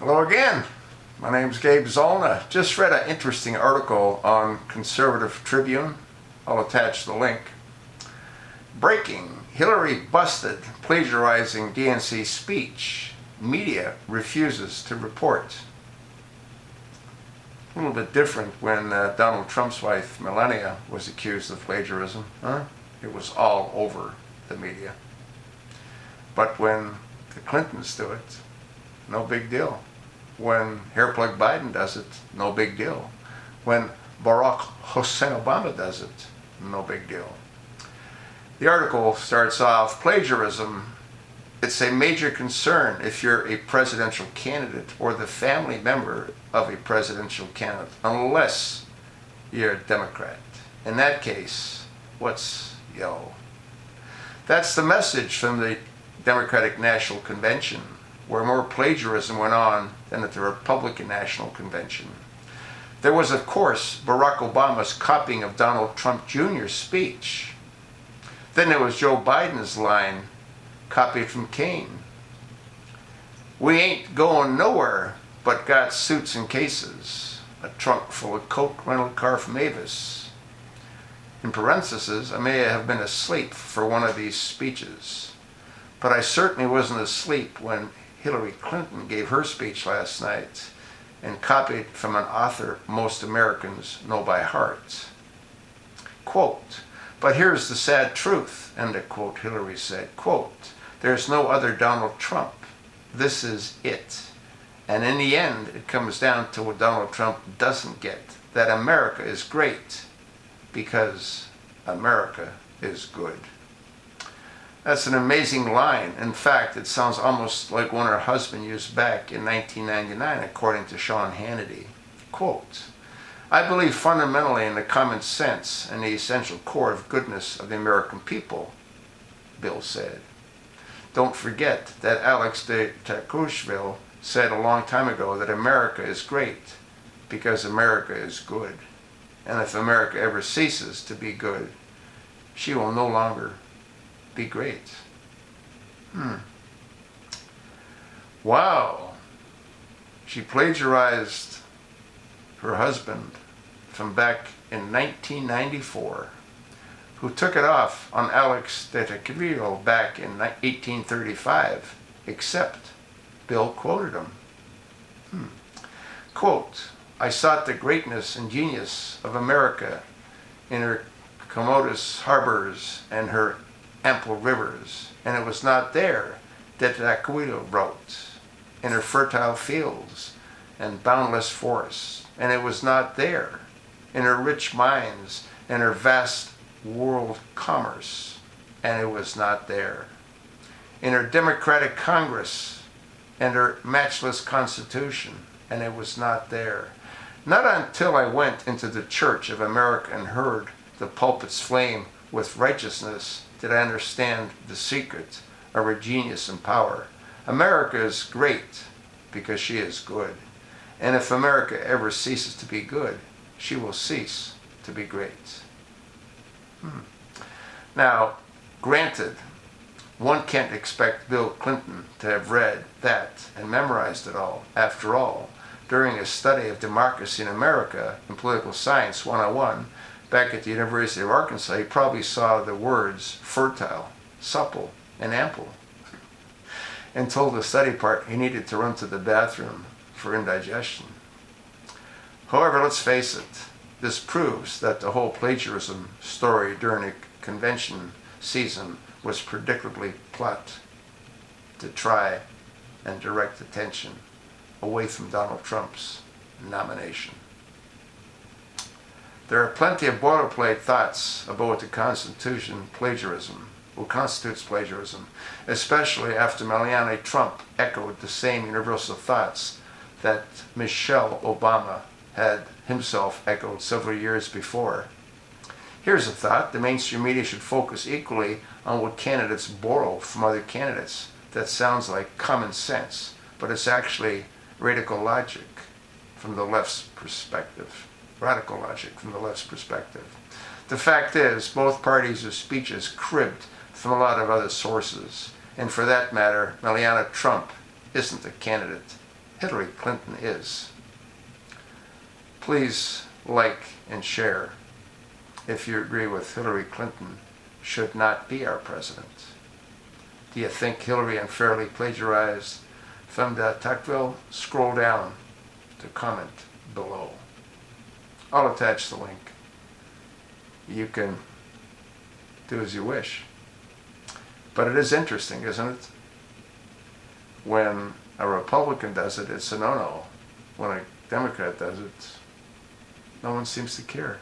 Hello again. My name's Gabe Zollner. Just read an interesting article on Conservative Tribune. I'll attach the link. Breaking: Hillary busted plagiarizing DNC speech. Media refuses to report. A little bit different when Donald Trump's wife, Melania, was accused of plagiarism. It was all over the media. But when the Clintons do it, no big deal. When Hairplug Biden does it, no big deal. When Barack Hussein Obama does it, no big deal. The article starts off: plagiarism. It's a major concern if you're a presidential candidate or the family member of a presidential candidate, unless you're a Democrat. In that case, what's yo? That's the message from the Democratic National Convention, where more plagiarism went on than at the Republican National Convention. There was, of course, Barack Obama's copying of Donald Trump Jr.'s speech. Then there was Joe Biden's line, copied from Kane. "We ain't going nowhere, but got suits and cases. A trunk full of coke, rental car from Avis." In parentheses, I may have been asleep for one of these speeches, but I certainly wasn't asleep when Hillary Clinton gave her speech last night and copied from an author most Americans know by heart. Quote, "But here's the sad truth," end of quote, Hillary said. Quote, "There's no other Donald Trump. This is it. And in the end, it comes down to what Donald Trump doesn't get, that America is great because America is good." That's an amazing line. In fact, it sounds almost like one her husband used back in 1999, according to Sean Hannity. Quote, "I believe fundamentally in the common sense and the essential core of goodness of the American people," Bill said. Don't forget that Alex de Tocqueville said a long time ago that America is great because America is good. And if America ever ceases to be good, she will no longer be great. Wow. She plagiarized her husband from back in 1994, who took it off on Alex de Tocqueville back in 1835, except Bill quoted him. Quote, "I sought the greatness and genius of America in her commodious harbors and her ample rivers, and it was not there," de Tocqueville wrote, "in her fertile fields and boundless forests, and it was not there in her rich mines and her vast world commerce, and it was not there in her democratic Congress and her matchless Constitution, and it was not there. Not until I went into the Church of America and heard the pulpits flame with righteousness did I understand the secret of her genius and power. America is great because she is good. And if America ever ceases to be good, she will cease to be great." Now, granted, one can't expect Bill Clinton to have read that and memorized it all. After all, during a study of democracy in America in Political Science 101, back at the University of Arkansas, he probably saw the words fertile, supple, and ample, and told the study part he needed to run to the bathroom for indigestion. However, let's face it, this proves that the whole plagiarism story during the convention season was predictably plot to try and direct attention away from Donald Trump's nomination. There are plenty of boilerplate thoughts about what constitutes plagiarism, especially after Melania Trump echoed the same universal thoughts that Michelle Obama had himself echoed several years before. Here's a thought: the mainstream media should focus equally on what candidates borrow from other candidates. That sounds like common sense, but it's actually radical logic from the left's perspective. Radical logic from the left's perspective. The fact is, both parties' speeches cribbed from a lot of other sources, and for that matter, Melania Trump isn't a candidate Hillary Clinton is. Please like and share if you agree with Hillary Clinton should not be our president. Do you think Hillary unfairly plagiarized from the Tocqueville? Scroll down to comment below. I'll attach the link. You can do as you wish. But it is interesting, isn't it? When a Republican does it, it's a no-no. When a Democrat does it, no one seems to care.